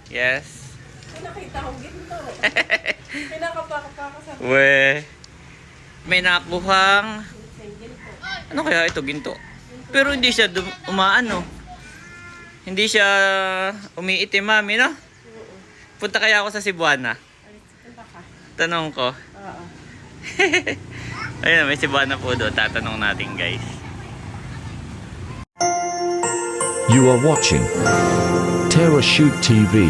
Yes. May nakita kong ginto. Pinakapaka-paka sa We. May nakuhang... ginto. Ano kaya ito, ginto? Pero hindi siya umaano. Hindi siya umiitim, mami, no? Punta kaya ako sa Cebuana. Punta ka. Tanong ko. Oo. Ayun, may Cebuana po doon. Tatanong natin, guys. You are watching Terra Shoot TV.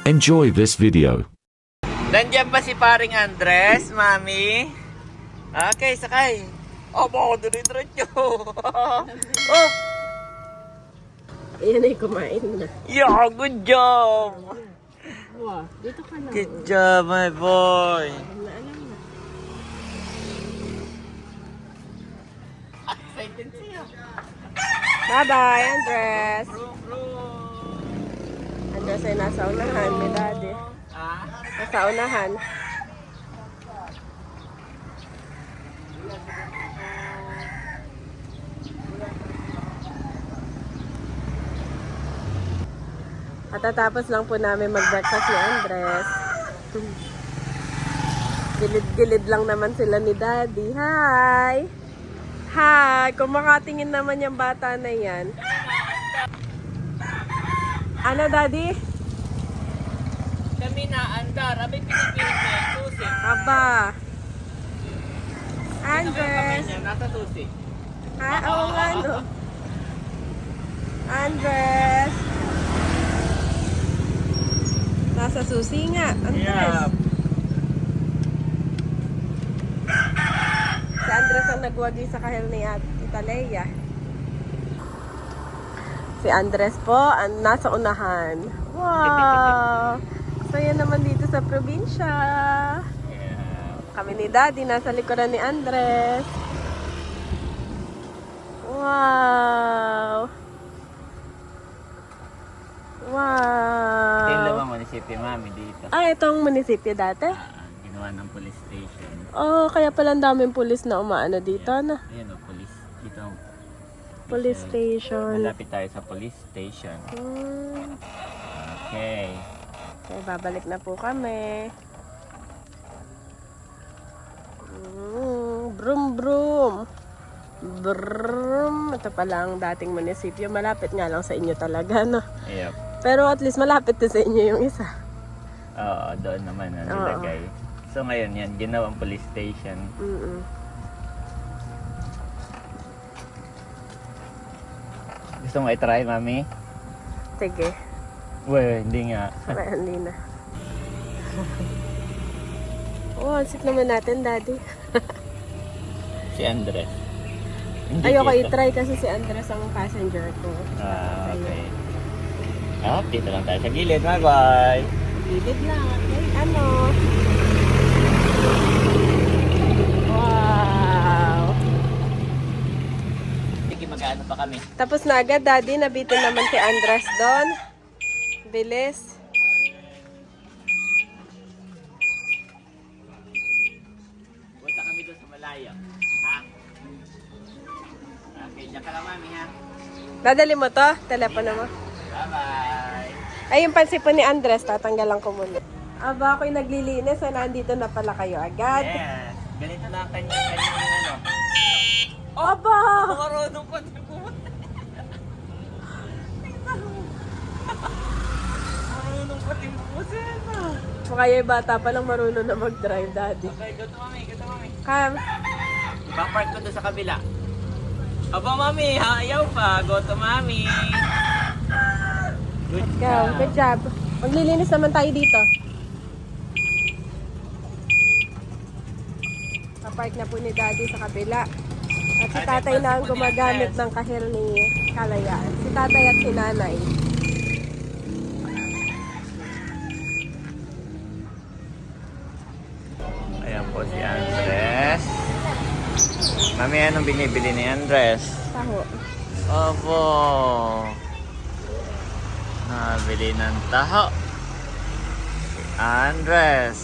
Enjoy this video. Nandiyan ba si paring Andres, mami? Okay, sakay. Aba, diretso. Oh, Ayan ay kumain na. yeah, good job. Wow, dito ka na. Good job, my boy. Alam na. Excited siya. Bye-bye, Andres. Andres ay nasa unahan, may daddy. Ah? Nasa unahan. Katatapos lang po namin mag-breakfast ni Andres. Gilid-gilid lang naman sila ni Daddy. Hi! Hi! Kung makatingin naman yung bata na yan. Ano, Daddy? Kami na andar. Abay pinipilit na yung susi. Aba! Andres! Nasa susi. Ha? Oo nga, no? Andres! Nasa susi nga. Andres. Yeah. Si Andres ang nagwagi sa kahil ni Tita Leia. Si Andres po ang nasa unahan. Wow! Saya naman dito sa probinsya. Kami ni Daddy nasa likuran ni Andres. Wow! Wow! Yung lamang munisipyo, mami, dito. Ah, itong munisipyo dati? Ginawa ng police station. Oh, kaya pala ang daming pulis na umaano dito, na. Ayan o, police. Dito ang Police station. malapit tayo sa police station. Okay. Okay, babalik na po kami. Brum brum. Brum. Ito pala ang dating munisipyo. Malapit nga lang sa inyo talaga, no? Yep. Pero at least malapit din sa inyo yung isa. Oo, doon naman ang nilagay. So ngayon yan, ginawang police station. Gusto mo i-try, mami? Sige. Well, hindi nga. Hindi na. Oh, ang sip naman natin, Daddy. Si Andres. Ayoko dito. i-try kasi si Andres ang passenger ko. Ah, okay. Ah, dito lang tayo sa gilid. Bye-bye. Gilid lang. Okay, ano? Wow! Sige, mag-ano pa kami. Tapos na agad, Daddy. Nabitin naman si Andres doon. Bilis. Punta kami doon sa malayo. Ha? Okay, dyan ka lang, mami, ha? Dadali mo to? Telepono mo. Bye-bye. Ay, yung pansi po ni Andres, tatanggalan ko muna. Aba, ako'y naglilinis. So, nandito na pala kayo agad. Yes. Ganito na ang kanyang ano. Aba! Marunong pa din po. Marunong pa din po, Sena. Kaya yung bata pa lang marunong na mag-drive, Daddy. Okay, go to mami, go to mami. Kam. Ipapark ko doon sa kabila. Aba, mami, ayaw pa. Go to mami. Good Ikaw, job. good job. Maglilinis naman tayo dito. Kapark na po ni Daddy sa kabila. At si tatay na ang gumagamit ng kahil ni Kalayaan. Si tatay at si nanay. Ayan po si Andres. Mami, anong binibili ni Andres? Taho. Opo. Nabili ng taho. Si Andres.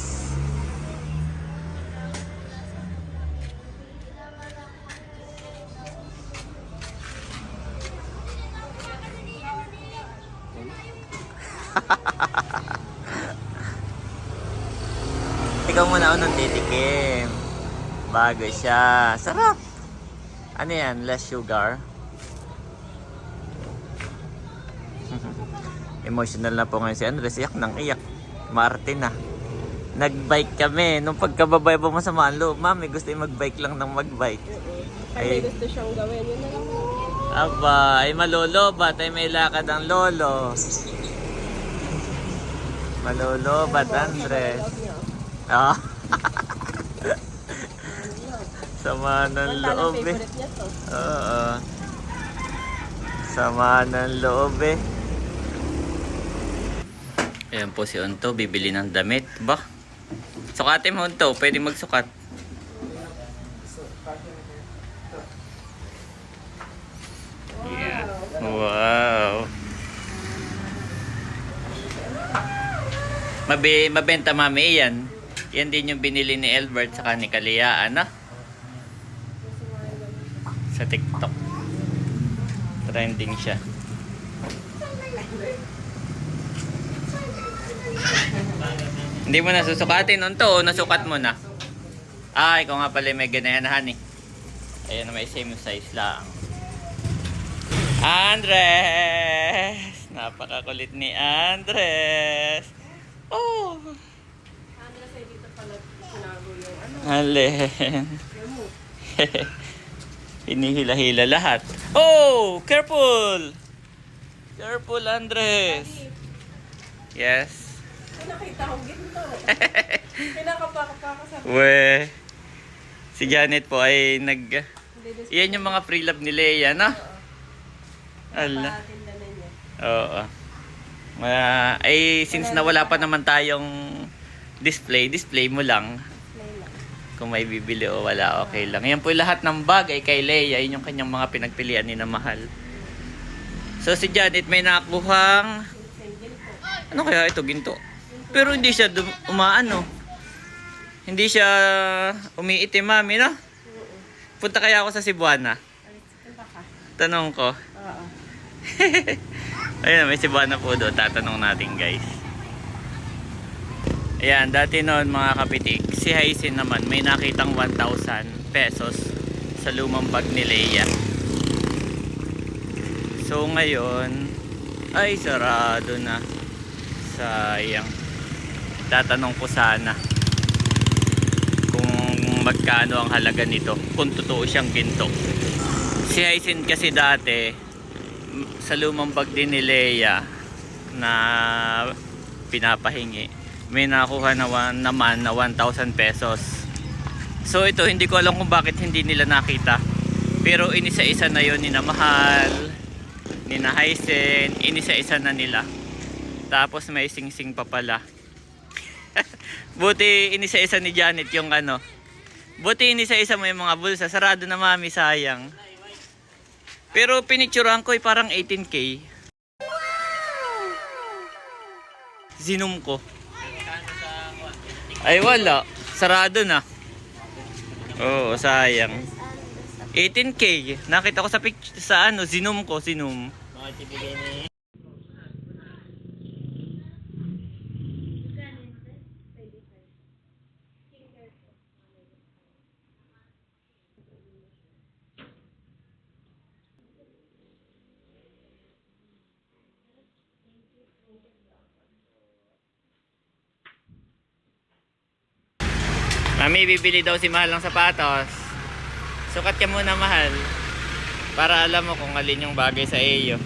Ikaw muna unang titikim. Bago siya. Sarap. Ano yan? Less sugar. Emotional na po ngayon si Andres. Iyak nang iyak. Martin na. Nag-bike kami. Nung pagkababay po masama ang loob. Mami, gusto yung mag-bike lang ng mag-bike. Ay, gusto siyang gawin. Yun na lang. Aba, ay malolobat. Ay may lakad ang lolo. Malolobat, Andres. Ah. Sama ng loob eh. Favorite niya to. Oo. Sama ng loob eh. Ayan po si Unto, bibili ng damit. Ba? Sukatin mo Unto, pwede magsukat. Yeah. Wow. Mabenta mami yan. Yan din yung binili ni Albert sa ni Kalia, ano? Sa TikTok. Trending siya. Hindi mo na susukatin Unto o nasukat mo na? Ah, ikaw nga pala may ganayanahan eh. Ayan na may same size lang. Andres! Napakakulit ni Andres! Oh! Andres, ay dito pala sinago yung ano. Alin? Pinihila-hila lahat. Oh! Careful! Careful, Andres! Yes? Ay, nakita kong ginto. Pinakapaka-paka sa... We. Si Janet po ay Yan yung mga pre-love ni Leia, no? Ala. Patinda na niya. Oo. Ay, since nawala pa naman tayong display mo lang. Play lang. Kung may bibili o wala, okay lang. Yan po yung lahat ng bagay kay Leia. Yun yung kanyang mga pinagpilian ni na mahal. So, si Janet may nakuhang... Ano kaya ito? Ginto. Pero hindi siya umaano. Hindi siya umiitim, mami, no? Punta kaya ako sa Cebuana. Punta ka. Tanong ko. Oo. Ayun, may Cebuana po doon. Tatanong natin, guys. Ayan, dati noon mga kapitik, si Hyacin naman may nakitang 1,000 pesos sa lumang bag ni Leia. So ngayon, ay sarado na. Sayang. Tatanong ko sana kung magkano ang halaga nito, kung totoo siyang ginto. Si Hyacin kasi dati sa lumang bag din ni Leia na pinapahingi, may nakuha naman na 1,000 pesos. So ito, hindi ko alam kung bakit hindi nila nakita, pero inisa-isa na yon ni na Mahal, ni na Hyacin, inisa-isa na nila. Tapos may sing-sing pa pala. Buti inisa-isa ni Janet yung ano. Buti inisa-isa mo yung mga bulsa. Sarado na mami, sayang. Pero pinicturean ko parang 18K. Zoom ko. Ay wala. Sarado na. Oo, sayang. 18K. Nakita ko sa picture sa ano, Zoom ko, Zoom. Mami, bibili daw si Mahal ng sapatos. Sukat ka muna, Mahal. Para alam mo kung alin yung bagay sa iyo.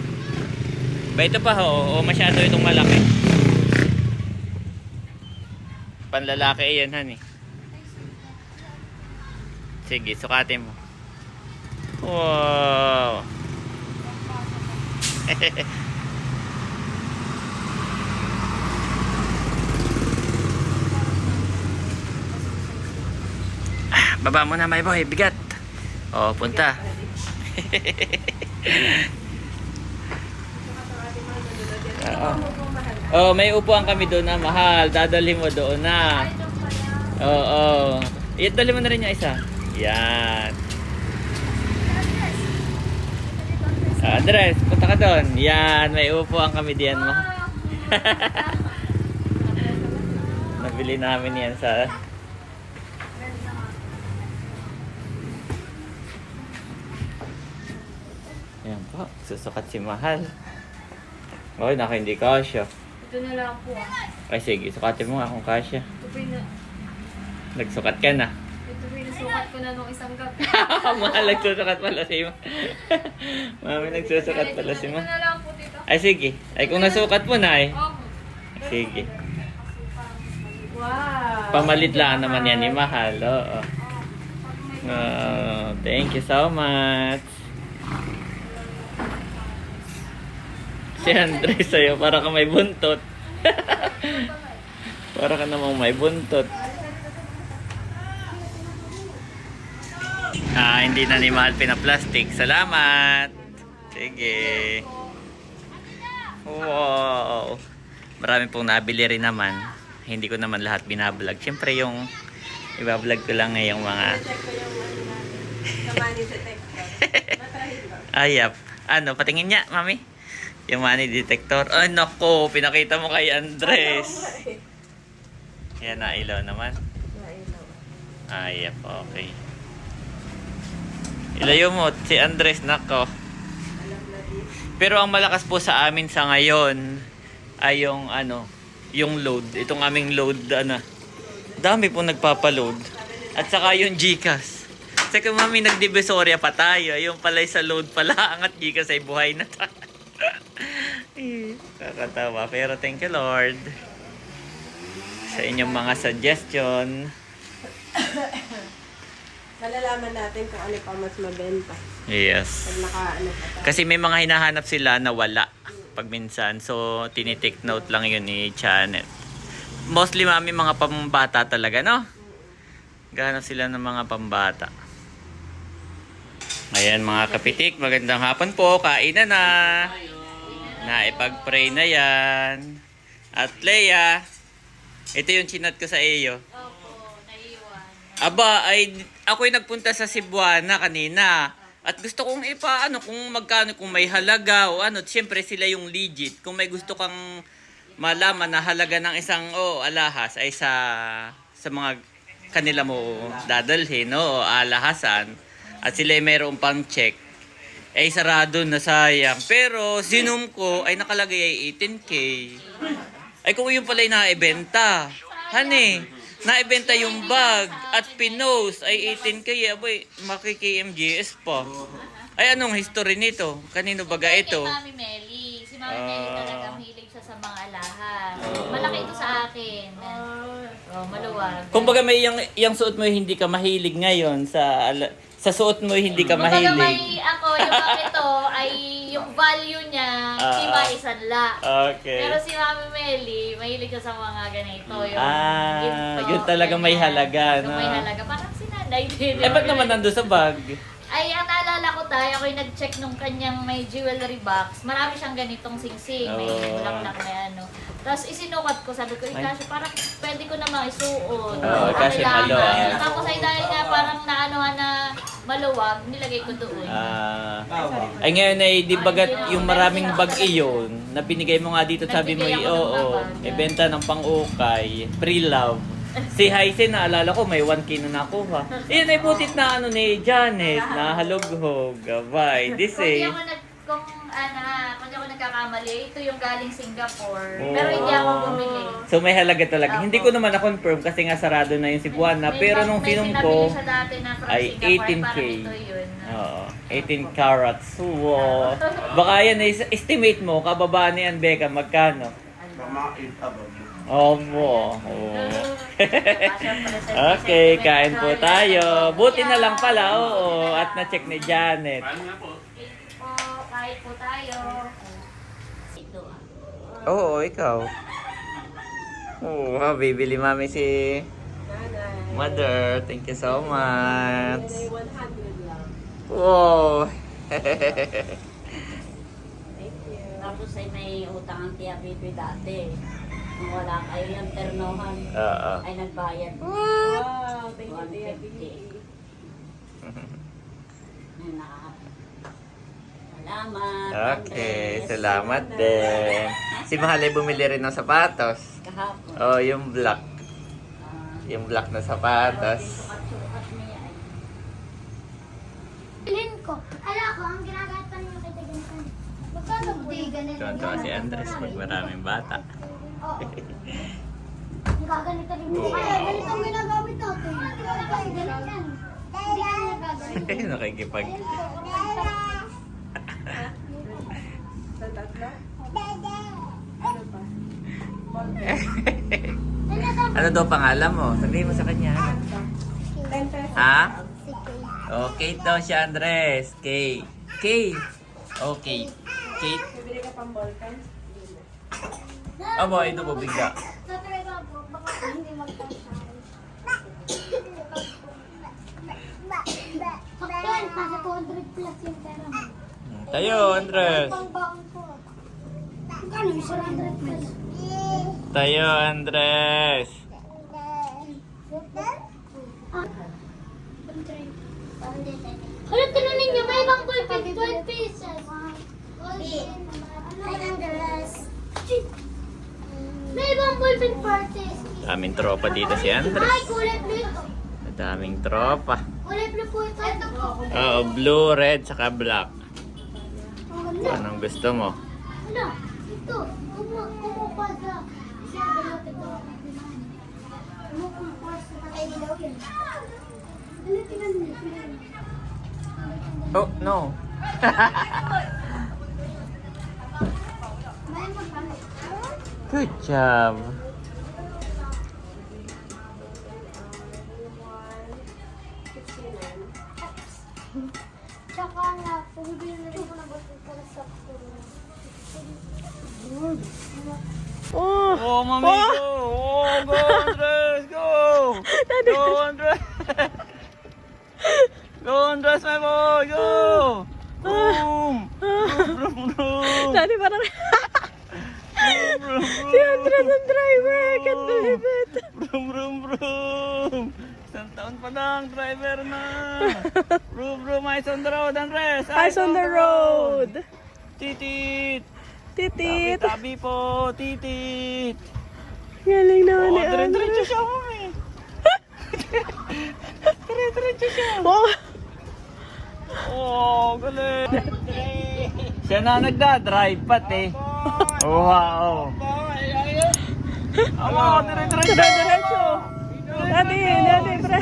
Ba ito pa ho? O masyado itong malaki? Panlalaki iyan, honey. Sige, sukatin mo. Wow! Baba mo na, my boy. Bigat. O, punta. Oh, may upuan kami doon na Mahal. Dadalhin mo doon na. Oo. Dali mo na rin yung isa. Yan. Andres, punta ka doon. Yan, may upuan kami diyan mo. Nabili namin yan sa... Ayan po, susukat si Mahal. Okay, naka hindi kasya. Ito na lang po Ay sige, sukatin mo nga kung kasya. Ito po yung, Nagsukat ka na. ito po yung nasukat ko na nung isang gabi. Mahal, nagsusukat pala si Ma. Mami, nagsusukat pala si Ito Ma. na lang po dito. Ay sige, ay kung nasukat mo na eh. Oh. Sige. Wow! Pamalit lang naman yan ni Mahal. Oo. Oh, thank you so much. Si Andres sa'yo, para ka may buntot. Para ka namang may buntot. Hindi na ni Mahal pinaplastic. Salamat. Sige. Wow. Marami pong nabili rin naman. Hindi ko naman lahat binablog. Siyempre yung ibablog ko lang ngayong mga... Check ko yung ano natin. Sa money detector. Matrahid ba? Ayap. Ano, patingin niya, mami. Yung money detector. Ay, nako. Pinakita mo kay Andres. Yan, nailaw naman. Ayap, okay. Ilayo mo, si Andres, nako. Pero ang malakas po sa amin sa ngayon ay yung ano, yung load. Itong aming load, ano. Dami pong nagpapaload. At saka yung GCash. Saka mami, nagdivisoria pa tayo. Yung pala sa load pala. Ang at GCash ay buhay na tayo. Kakatawa. Pero thank you Lord sa inyong mga suggestion. Malalaman natin kung ano pa mas mabenta. Yes. Pag naka-ano pa tayo. Kasi may mga hinahanap sila na wala pag minsan. So, tinitake note lang yun ni Janet. Mostly, mami, mga pambata talaga, no? Gahanap sila ng mga pambata. Ayan, mga kapitik. Magandang hapon po. Kain na. Naipag-pray na yan. At Leia, ito yung chinat ko sa iyo. Opo, naiwan. Aba, ako'y nagpunta sa Cebuana kanina. At gusto kong kung magkano, kung may halaga o ano. Siyempre sila yung legit. Kung may gusto kang malaman na halaga ng isang alahas ay sa mga kanila mo dadalhin o alahasan. At sila ay mayroon pang check. Ay sarado na, sayang. Pero sinum ko ay nakalagay ay 18K. Ay kung yung pala ay naibenta. Honey, naibenta yung bag at pinost ay 18K. Abay, maki-KMGS pa. Ay anong history nito? Kanino baga ito? Kay Mami Melly. Si Mami Melly talaga mahilig siya sa mga alahas. Malaki ito sa akin. Oh, maluwag. Kumbaga may yung suot mo hindi ka mahilig ngayon sa suot mo hindi ka Kumbaga mahilig. may ako, yung ito ay yung value niya, hindi maisanla. Okay. Pero si Mami Melly, mahilig siya sa mga ganito. Yung yun talaga may halaga, Yung no? may halaga. Parang si Nanay din. Ba't naman nando sa bag? Ay, ang naalala ko tayo, ako'y nag-check nung kanyang may jewelry box. Marami siyang ganitong singsing. May bulaklak na ano. Tapos isinukat ko, sabi ko, kasi parang pwede ko namang isuot. kasi maluwag. Tapos ay dahil nga parang naanohan na maluwag, nilagay ko doon. Ay ngayon ay di bagat yung maraming bag iyon na binigay mo nga dito, sabi mo, Nagbigay ako ng bag. ibenta ng pang-ukay, pre-love. Si Hysen, naalala ko, may 1K na nakuha. Iyan ay butit na ni Janet, na halughog. Abay, this eh. Kung hindi ako nagkakamali, ito yung galing Singapore. Pero hindi ako bumili. So may halaga talaga. Hindi ko naman na-confirm kasi nga sarado na yung Cebuana. Pero nung sinum ko, siya dati na from ay Singapore, 18K. parang ito yun. Oo, 18 carats. Wow. Baka yan, estimate mo, kababa ni Becca, magkano? Opo. Okay, kain po tayo. Buti na lang pala, oo. At na-check ni Janet. Kahit po tayo. Ito Oo, ikaw. Oo, bibili mami si Mother. Thank you so much. May 100 lang. Wow. Tapos ay may utang ang Tia Bibi dati. Nung wala kayo yung ternohan, Oo. ay nagbayad. Wow, thank you, Tia 150. Bibi. Salamat. Okay, Andres. salamat din. Nasa Si Mahal ay bumili rin ng sapatos. Kahapon. Oh, yung black. Yung black na sapatos. Sukat-sukat niya ay. Bilhin ko. Ala ko, ang ginagawa pa ninyo kay Tagantan. Magkano po? Hindi, ganito. Tonto si Andres pag maraming bata. Oo. Nagaganito rin po. Kaya ganito ang ginagamit natin. Kasi ganito yan. Hindi ka nagagamit. Nakikipag... Sa tatlo? Ano daw pangalan mo? Sabihin mo sa kanya. 10 pesos. Ha? Oh, Kate daw si Andres. Kate. Kate. Okay. Kate. Bibili ka pang ballpen? Aba, ito po bigla. Sa talaga po, baka hindi magkasal. Sakyan, nasa 200 plus yung pera mo. Tayo, Andres. Pang-baon ko. Magkano yung 100 plus? Tayo, Andres. Hala, tinunin niyo, may ibang ballpen, 12 pieces. May ibang ballpen parties. Daming tropa dito si Ay, Andres. kulay blue ito. Daming tropa. Kulay blue po ito. Ito po. Oo, blue, red, saka black. Ang ganda. Anong gusto mo? Ano? Ito. Kumupada. Isa, dalawa, tatlo. Kumukumpas. Ay, ilaw yan. Ano, tingnan mo. Oh, no. May magkano? Good job. Tsaka nga, bumibili na rin ko ng bote para sa Oh! Oh, mami, go! Oh, go, Andres! Go! Go, Andres! Go, Andres, my boy! Go! Boom! Boom, boom, Daddy, parang boom! si Andres ang driver. I can't believe it. Brum, brum, brum! Isang taon pa lang, driver na! Brum, brum, eyes on the road, Andres! Eyes on the road. Titit! Titit. Tabi po, titit! Galing naman Oh, ni dire-diretso Andres. siya, mami! Dire-diretso siya! Oh! Oh, galing! Siya na nagdadrive pati. Oh, wow! Oo, dire-diretso! Diretso. Daddy, daddy, pre.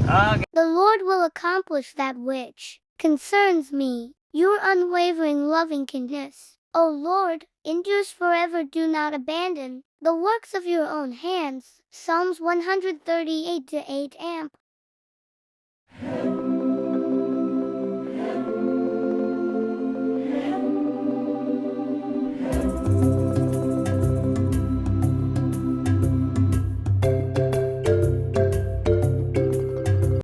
Okay. The Lord will accomplish that which concerns me. Your unwavering loving kindness, O Lord, endures forever. Do not abandon the works of your own hands. Psalms 138 to 8 amp.